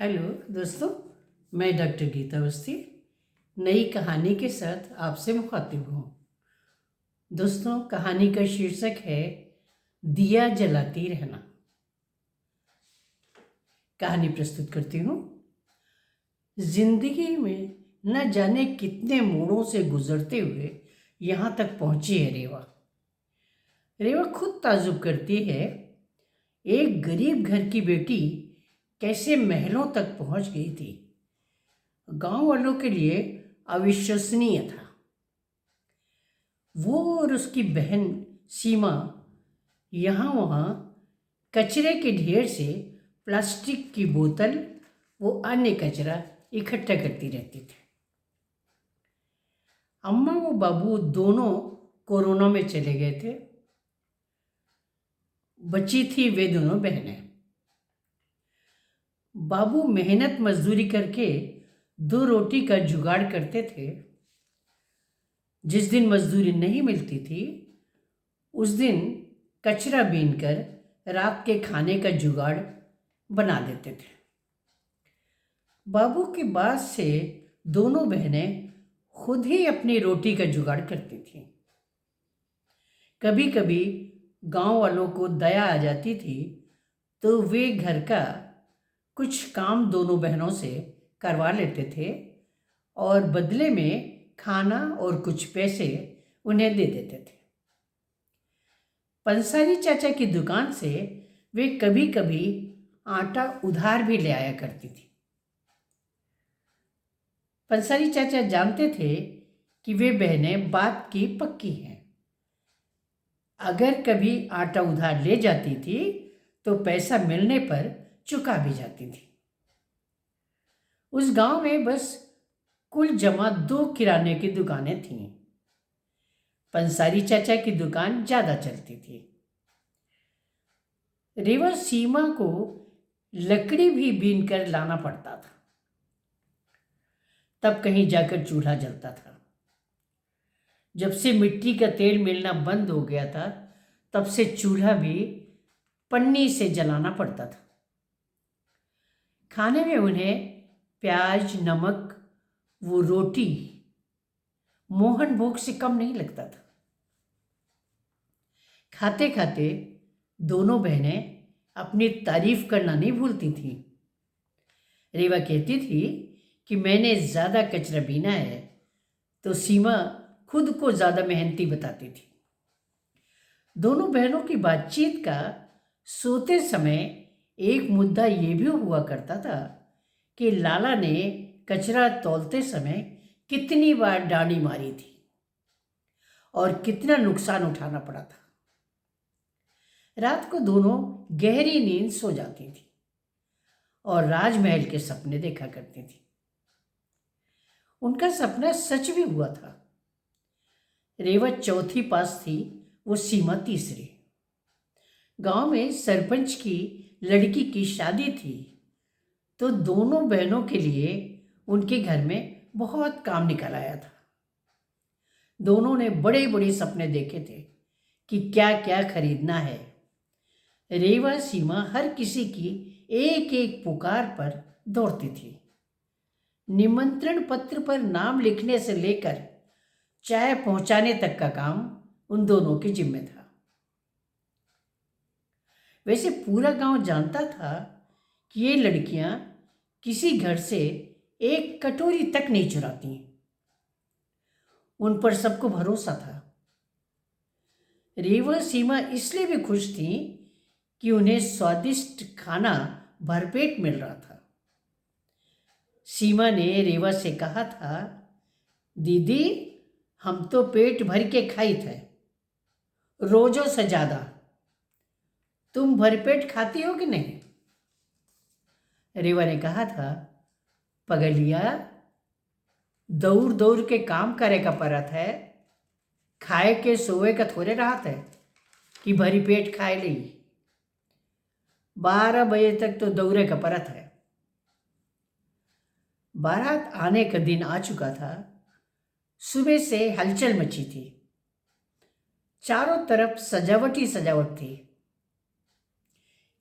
Hello दोस्तों, मैं doctor Gita Awasthi नई कहानी के साथ आपसे मुखातिब हूँ। दोस्तों, कहानी का शीर्षक है दिया जलाती रहना। कहानी प्रस्तुत करती हूँ। जिंदगी में न जाने कितने मोड़ों से गुजरते हुए यहाँ तक पहुँची है रेवा। रेवा खुद ताजुब करती है, एक गरीब घर की बेटी कैसे महलों तक पहुँच गई थी। गांव वालों के लिए अविश्वसनीय था। वो और उसकी बहन सीमा यहाँ वहाँ कचरे के ढेर से प्लास्टिक की बोतल वो अन्य कचरा इकट्ठा करती रहती थी। अम्मा वो बाबू दोनों कोरोना में चले गए थे। बची थी वे दोनों बहनें। बाबू मेहनत मजदूरी करके 2 रोटी का जुगाड़ करते थे। जिस दिन मजदूरी नहीं मिलती थी उस दिन कचरा बीनकर रात के खाने का जुगाड़ बना देते थे। बाबू की बात से दोनों बहनें खुद ही अपनी रोटी का जुगाड़ करती थीं। कभी कभी गांव वालों को दया आ जाती थी तो वे घर का कुछ काम दोनों बहनों से करवा लेते थे और बदले में खाना और कुछ पैसे उन्हें दे देते थे। पंसारी चाचा की दुकान से वे कभी कभी आटा उधार भी ले आया करती थी। पंसारी चाचा जानते थे कि वे बहनें बात की पक्की हैं। अगर कभी आटा उधार ले जाती थी तो पैसा मिलने पर चुका भी जाती थी। उस गांव में बस कुल जमा 2 किराने की दुकानें थीं। पंसारी चाचा की दुकान ज़्यादा चलती थी। रेवा सीमा को लकड़ी भी बीन कर लाना पड़ता था, तब कहीं जाकर चूल्हा जलता था। जब से मिट्टी का तेल मिलना बंद हो गया था तब से चूल्हा भी पन्नी से जलाना पड़ता था। खाने में उन्हें प्याज, नमक, वो रोटी मोहन भोग से कम नहीं लगता था। खाते खाते दोनों बहनें अपनी तारीफ करना नहीं भूलती थीं। रेवा कहती थी कि मैंने ज़्यादा कचरा बीना है तो सीमा खुद को ज़्यादा मेहनती बताती थी। दोनों बहनों की बातचीत का सोते समय एक मुद्दा ये भी हुआ करता था कि लाला ने कचरा तौलते समय कितनी बार डांडी मारी थी और कितना नुकसान उठाना पड़ा था। रात को दोनों गहरी नींद सो जाती थी और राजमहल के सपने देखा करती थी। उनका सपना सच भी हुआ था। रेवा चौथी पास थी, वो सीमा तीसरी। गांव में सरपंच की लड़की की शादी थी तो दोनों बहनों के लिए उनके घर में बहुत काम निकल आया था। दोनों ने बड़े बड़े सपने देखे थे कि क्या क्या खरीदना है। रेवा सीमा हर किसी की एक एक पुकार पर दौड़ती थी। निमंत्रण पत्र पर नाम लिखने से लेकर चाय पहुंचाने तक का काम उन दोनों के जिम्मे था। वैसे पूरा गांव जानता था कि ये लड़कियां किसी घर से एक कटोरी तक नहीं चुराती। उन पर सबको भरोसा था। रेवा सीमा इसलिए भी खुश थी कि उन्हें स्वादिष्ट खाना भरपेट मिल रहा था। सीमा ने रेवा से कहा था, दीदी हम तो पेट भर के खाई थे, रोजों से ज़्यादा। तुम भरपेट खाती हो कि नहीं? रेवा ने कहा था, पगलिया दौड़ दौड़ के काम करे का परत है, खाए के सोए का थोड़े राहत है कि भरी पेट खाए ली। 12 बजे तक तो दौरे का परत है। बारात आने का दिन आ चुका था। सुबह से हलचल मची थी। चारों तरफ सजावट ही सजावट थी।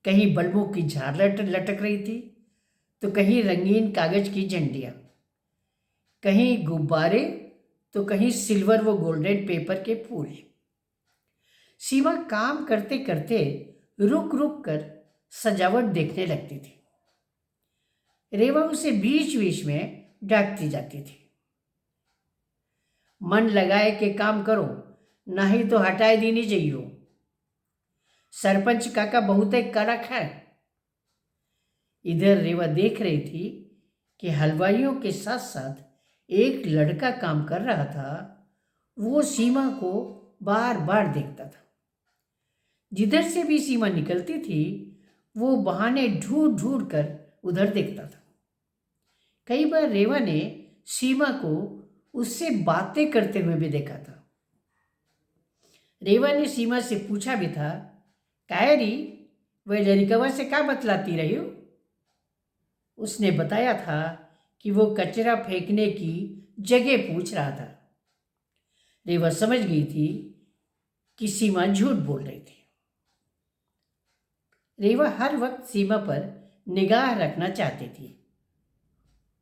कहीं बल्बों की झालर लटक रही थी तो कहीं रंगीन कागज की झंडियाँ, कहीं गुब्बारे तो कहीं सिल्वर व गोल्डन पेपर के फूल। सीमा काम करते करते रुक रुक कर सजावट देखने लगती थी। रेवा उसे बीच बीच में डांटती जाती थी, मन लगाए के काम करो, नहीं तो हटाए देनी चाहिए। सरपंच काका बहुत ही कड़क है। इधर रेवा देख रही थी कि हलवाइयों के साथ साथ एक लड़का काम कर रहा था। वो सीमा को बार बार देखता था। जिधर से भी सीमा निकलती थी वो बहाने ढूंढ ढूंढ कर उधर देखता था। कई बार रेवा ने सीमा को उससे बातें करते हुए भी देखा था। रेवा ने सीमा से पूछा भी था, कायरी वह लड़कवा से क्या बतलाती रही हो? उसने बताया था कि वो कचरा फेंकने की जगह पूछ रहा था। रेवा समझ गई थी कि सीमा झूठ बोल रही थी। रेवा हर वक्त सीमा पर निगाह रखना चाहती थी,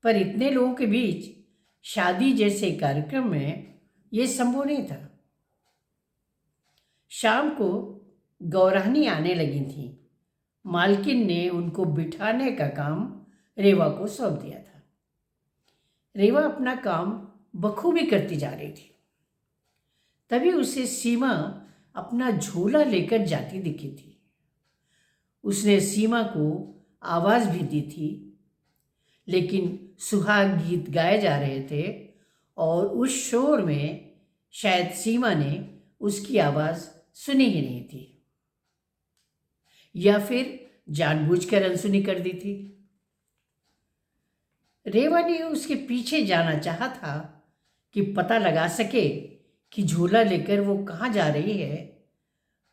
पर इतने लोगों के बीच शादी जैसे कार्यक्रम में यह संभव नहीं था। शाम को गौरानी आने लगी थी। मालकिन ने उनको बिठाने का काम रेवा को सौंप दिया था। रेवा अपना काम बखूबी करती जा रही थी। तभी उसे सीमा अपना झोला लेकर जाती दिखी थी। उसने सीमा को आवाज़ भी दी थी, लेकिन सुहाग गीत गाए जा रहे थे और उस शोर में शायद सीमा ने उसकी आवाज़ सुनी ही नहीं थी, या फिर जानबूझकर अनसुनी कर दी थी। रेवा ने उसके पीछे जाना चाहा था कि पता लगा सके कि झोला लेकर वो कहाँ जा रही है,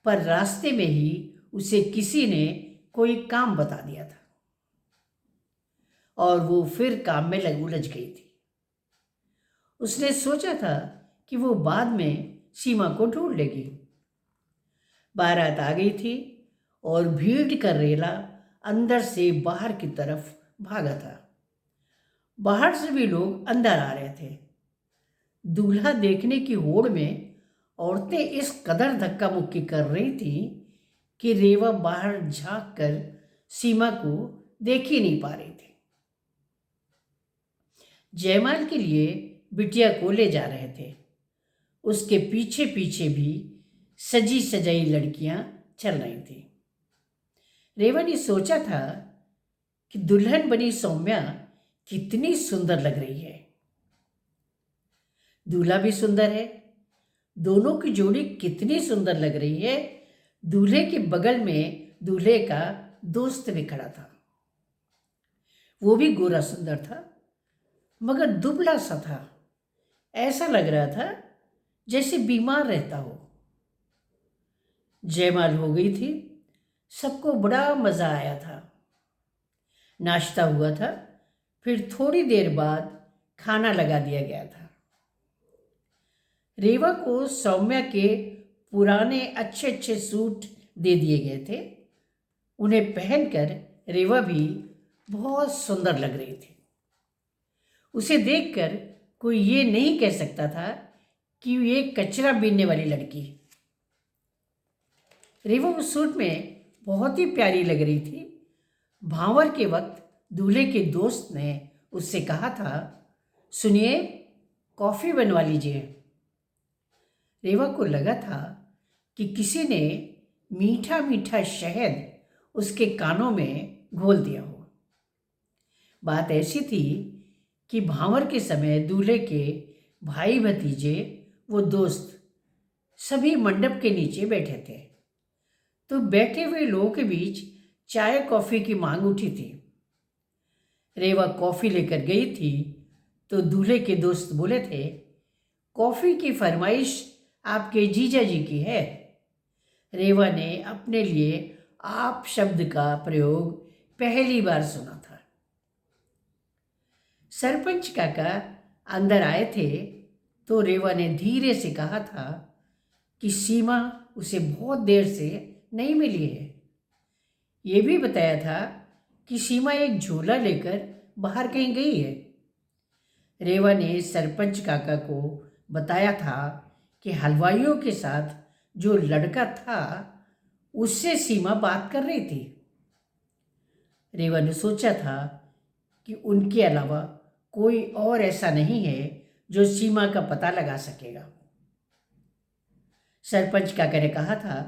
पर रास्ते में ही उसे किसी ने कोई काम बता दिया था और वो फिर काम में उलझ गई थी। उसने सोचा था कि वो बाद में सीमा को ढूंढ लेगी। बारात आ गई थी और भीड़ का रेला अंदर से बाहर की तरफ भागा था। बाहर से भी लोग अंदर आ रहे थे। दूल्हा देखने की होड़ में औरतें इस कदर धक्का मुक्की कर रही थी कि रेवा बाहर झांक कर सीमा को देख ही नहीं पा रही थी। जयमाल के लिए बिटिया को ले जा रहे थे। उसके पीछे पीछे भी सजी सजाई लड़कियां चल रही थी। रेवा ने सोचा था कि दुल्हन बनी सौम्या कितनी सुंदर लग रही है। दूल्हा भी सुंदर है। दोनों की जोड़ी कितनी सुंदर लग रही है। दूल्हे के बगल में दूल्हे का दोस्त भी खड़ा था। वो भी गोरा सुंदर था, मगर दुबला सा था। ऐसा लग रहा था जैसे बीमार रहता हो। जयमाल हो गई थी। सबको बड़ा मज़ा आया था। नाश्ता हुआ था, फिर थोड़ी देर बाद खाना लगा दिया गया था। रेवा को सौम्या के पुराने अच्छे अच्छे सूट दे दिए गए थे। उन्हें पहनकर रेवा भी बहुत सुंदर लग रही थी। उसे देखकर कोई ये नहीं कह सकता था कि ये कचरा बीनने वाली लड़की है। रेवा उस सूट में बहुत ही प्यारी लग रही थी। भांवर के वक्त दूल्हे के दोस्त ने उससे कहा था, सुनिए, कॉफ़ी बनवा लीजिए। रेवा को लगा था कि किसी ने मीठा मीठा शहद उसके कानों में घोल दिया हो। बात ऐसी थी कि भांवर के समय दूल्हे के भाई भतीजे, वो दोस्त सभी मंडप के नीचे बैठे थे। तो बैठे हुए लोगों के बीच चाय कॉफ़ी की मांग उठी थी। रेवा कॉफ़ी लेकर गई थी तो दूल्हे के दोस्त बोले थे, कॉफ़ी की फरमाइश आपके जीजा जी की है। रेवा ने अपने लिए आप शब्द का प्रयोग पहली बार सुना था। सरपंच काका अंदर आए थे तो रेवा ने धीरे से कहा था कि सीमा उसे बहुत देर से नहीं मिली है। ये भी बताया था कि सीमा एक झोला लेकर बाहर कहीं गई है। रेवा ने सरपंच काका को बताया था कि हलवाइयों के साथ जो लड़का था उससे सीमा बात कर रही थी। रेवा ने सोचा था कि उनके अलावा कोई और ऐसा नहीं है जो सीमा का पता लगा सकेगा। सरपंच काका ने कहा था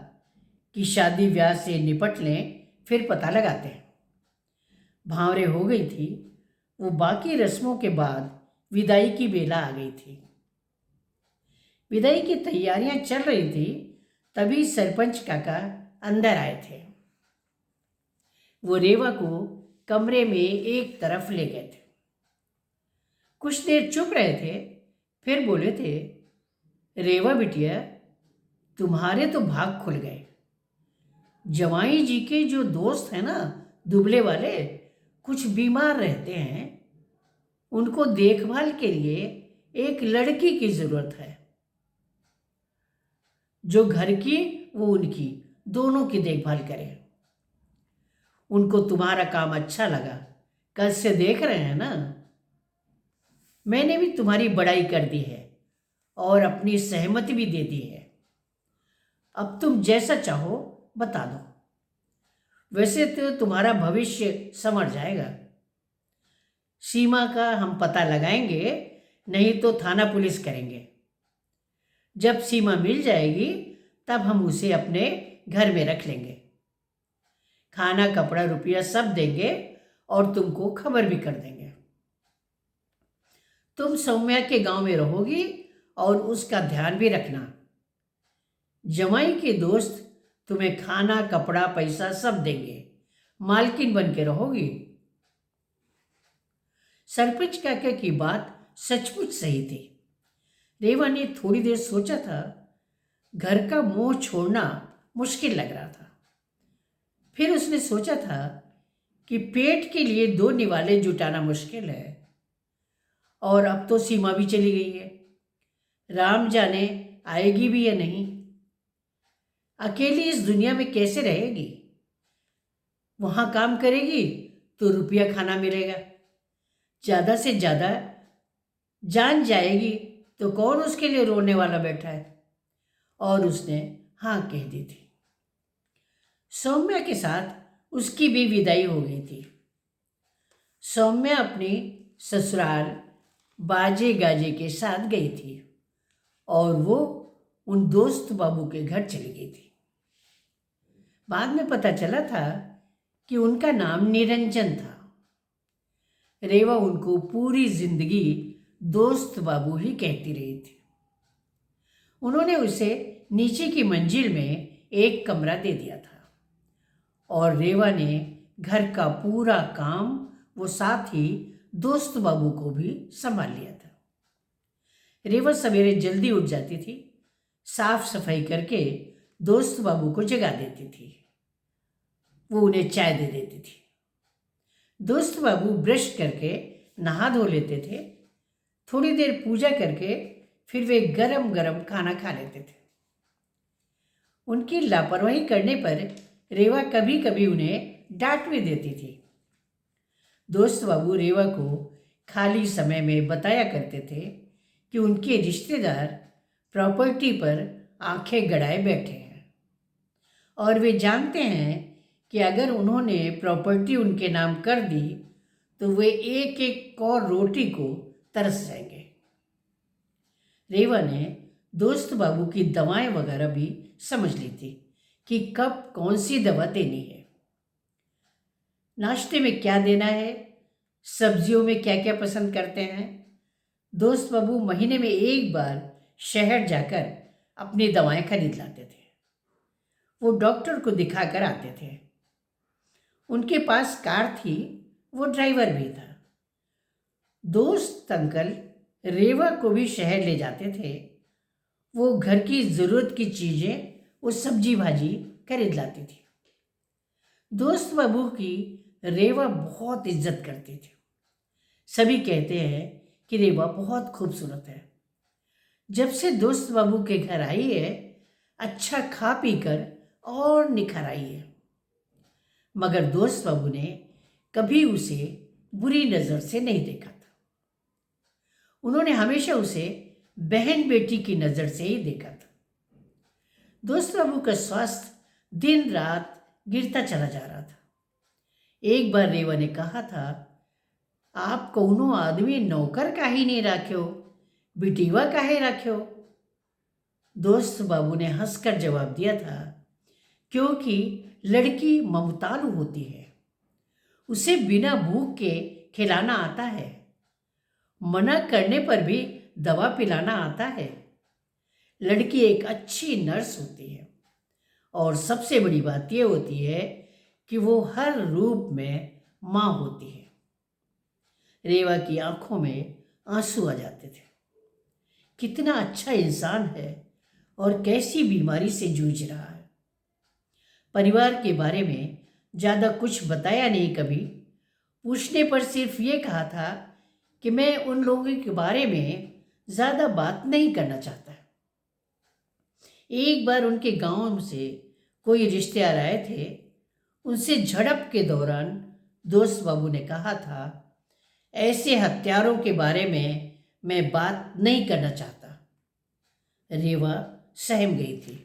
कि शादी ब्याह से निपट लें, फिर पता लगाते हैं। भावरे हो गई थी। वो बाकी रस्मों के बाद विदाई की बेला आ गई थी। विदाई की तैयारियां चल रही थी, तभी सरपंच काका अंदर आए थे। वो रेवा को कमरे में एक तरफ ले गए थे। कुछ देर चुप रहे थे, फिर बोले थे, रेवा बिटिया, तुम्हारे तो भाग खुल गए। जवाई जी के जो दोस्त हैं ना, दुबले वाले, कुछ बीमार रहते हैं। उनको देखभाल के लिए एक लड़की की जरूरत है, जो घर की वो उनकी दोनों की देखभाल करे। उनको तुम्हारा काम अच्छा लगा, कल से देख रहे हैं ना। मैंने भी तुम्हारी बड़ाई कर दी है और अपनी सहमति भी दे दी है। अब तुम जैसा चाहो बता दो। वैसे तो तुम्हारा भविष्य संवर जाएगा। सीमा का हम पता लगाएंगे, नहीं तो थाना पुलिस करेंगे। जब सीमा मिल जाएगी तब हम उसे अपने घर में रख लेंगे। खाना कपड़ा रुपया सब देंगे और तुमको खबर भी कर देंगे। तुम सौम्या के गांव में रहोगी और उसका ध्यान भी रखना। जमाई के दोस्त तुम्हें खाना कपड़ा पैसा सब देंगे। मालकिन बन के रहोगी। सरपंच काका की बात सचमुच सही थी। रेवा ने थोड़ी देर सोचा था। घर का मोह छोड़ना मुश्किल लग रहा था। फिर उसने सोचा था कि पेट के लिए 2 निवाले जुटाना मुश्किल है, और अब तो सीमा भी चली गई है। राम जाने आएगी भी या नहीं। अकेली इस दुनिया में कैसे रहेगी। वहां काम करेगी तो रुपया खाना मिलेगा। ज़्यादा से ज़्यादा जान जाएगी तो कौन उसके लिए रोने वाला बैठा है। और उसने हाँ कह दी थी। सौम्या के साथ उसकी भी विदाई हो गई थी। सौम्या अपनी ससुराल बाजे गाजे के साथ गई थी और वो उन दोस्त बाबू के घर चली गई थी। बाद में पता चला था कि उनका नाम निरंजन था। रेवा उनको पूरी जिंदगी दोस्त बाबू ही कहती रही थी। उन्होंने उसे नीचे की मंजिल में एक कमरा दे दिया था और रेवा ने घर का पूरा काम, वो साथ ही दोस्त बाबू को भी संभाल लिया था। रेवा सवेरे जल्दी उठ जाती थी, साफ सफाई करके दोस्त बाबू को जगा देती थी। वो उन्हें चाय दे देती थी। दोस्त बाबू ब्रश करके नहा धो लेते थे। थोड़ी देर पूजा करके फिर वे गरम गरम खाना खा लेते थे। उनकी लापरवाही करने पर रेवा कभी कभी उन्हें डांट भी देती थी। दोस्त बाबू रेवा को खाली समय में बताया करते थे कि उनके रिश्तेदार प्रॉपर्टी पर आंखें गड़ाए बैठे हैं और वे जानते हैं कि अगर उन्होंने प्रॉपर्टी उनके नाम कर दी तो वे एक एक और रोटी को तरस जाएंगे। रेवा ने दोस्त बाबू की दवाएं वगैरह भी समझ ली थी कि कब कौन सी दवा देनी है, नाश्ते में क्या देना है, सब्जियों में क्या क्या पसंद करते हैं। दोस्त बाबू महीने में एक बार शहर जाकर अपनी दवाएं खरीद लाते थे। वो डॉक्टर को दिखा कर आते थे। उनके पास कार थी, वो ड्राइवर भी था। दोस्त अंकल रेवा को भी शहर ले जाते थे। वो घर की ज़रूरत की चीज़ें, वो सब्जी भाजी खरीद लाती थी। दोस्त बाबू की रेवा बहुत इज्जत करती थी। सभी कहते हैं कि रेवा बहुत खूबसूरत है। जब से दोस्त बाबू के घर आई है, अच्छा खा पी कर और निखर आई है। मगर दोस्त बाबू ने कभी उसे बुरी नज़र से नहीं देखा था। उन्होंने हमेशा उसे बहन बेटी की नज़र से ही देखा था। दोस्त बाबू का स्वास्थ्य दिन रात गिरता चला जा रहा था। एक बार रेवा ने कहा था, आप कौनो आदमी नौकर काहे नहीं राख्यो, बिटिवा काहे राख्यो? दोस्त बाबू ने हंसकर जवाब दिया था, क्योंकि लड़की ममतालु होती है, उसे बिना भूख के खिलाना आता है, मना करने पर भी दवा पिलाना आता है। लड़की एक अच्छी नर्स होती है और सबसे बड़ी बात यह होती है कि वो हर रूप में माँ होती है। रेवा की आंखों में आंसू आ जाते थे। कितना अच्छा इंसान है और कैसी बीमारी से जूझ रहा है। परिवार के बारे में ज़्यादा कुछ बताया नहीं कभी। पूछने पर सिर्फ ये कहा था कि मैं उन लोगों के बारे में ज़्यादा बात नहीं करना चाहता। एक बार उनके गांव से कोई रिश्तेदार आए थे। उनसे झड़प के दौरान दोस्त बाबू ने कहा था, ऐसे हत्यारों के बारे में मैं बात नहीं करना चाहता। रेवा सहम गई थी।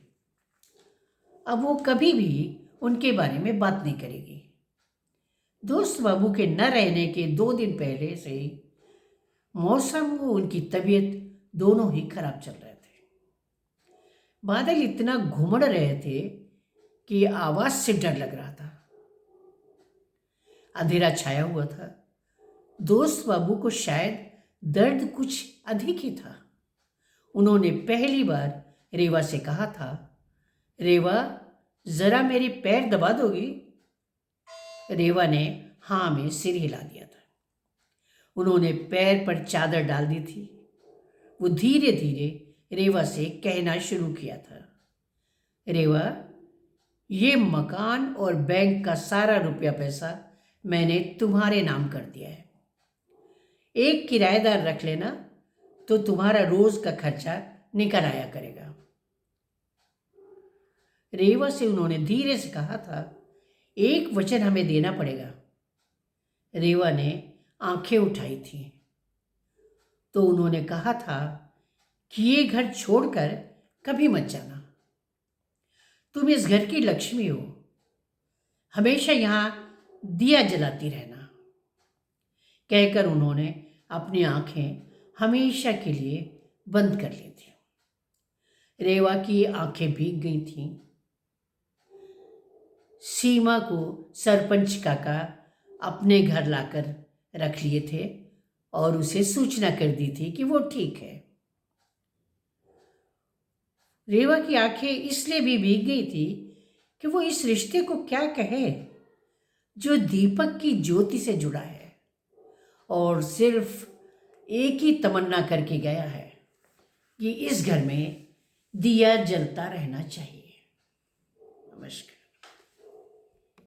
अब वो कभी भी उनके बारे में बात नहीं करेगी। दोस्त बाबू के न रहने के 2 दिन पहले से ही मौसम और उनकी तबीयत दोनों ही खराब चल रहे थे। बादल इतना घुमड़ रहे थे कि आवाज से डर लग रहा था। अंधेरा छाया हुआ था। दोस्त बाबू को शायद दर्द कुछ अधिक ही था। उन्होंने पहली बार रेवा से कहा था, रेवा जरा मेरे पैर दबा दोगी? रेवा ने हाँ में सिर हिला दिया था। उन्होंने पैर पर चादर डाल दी थी। वो धीरे धीरे रेवा से कहना शुरू किया था, रेवा, ये मकान और बैंक का सारा रुपया पैसा मैंने तुम्हारे नाम कर दिया है। एक किराएदार रख लेना तो तुम्हारा रोज का खर्चा निकल आया करेगा। रेवा से उन्होंने धीरे से कहा था, एक वचन हमें देना पड़ेगा। रेवा ने आंखें उठाई थी तो उन्होंने कहा था कि ये घर छोड़कर कभी मत जाना। तुम इस घर की लक्ष्मी हो, हमेशा यहाँ दिया जलाती रहना। कहकर उन्होंने अपनी आंखें हमेशा के लिए बंद कर ली थी। रेवा की आंखें भीग गई थीं। सीमा को सरपंच काका अपने घर लाकर रख लिए थे और उसे सूचना कर दी थी कि वो ठीक है। रेवा की आंखें इसलिए भी भीग गई थी कि वो इस रिश्ते को क्या कहे जो दीपक की ज्योति से जुड़ा है और सिर्फ एक ही तमन्ना करके गया है कि इस घर में दिया जलता रहना चाहिए। नमस्कार।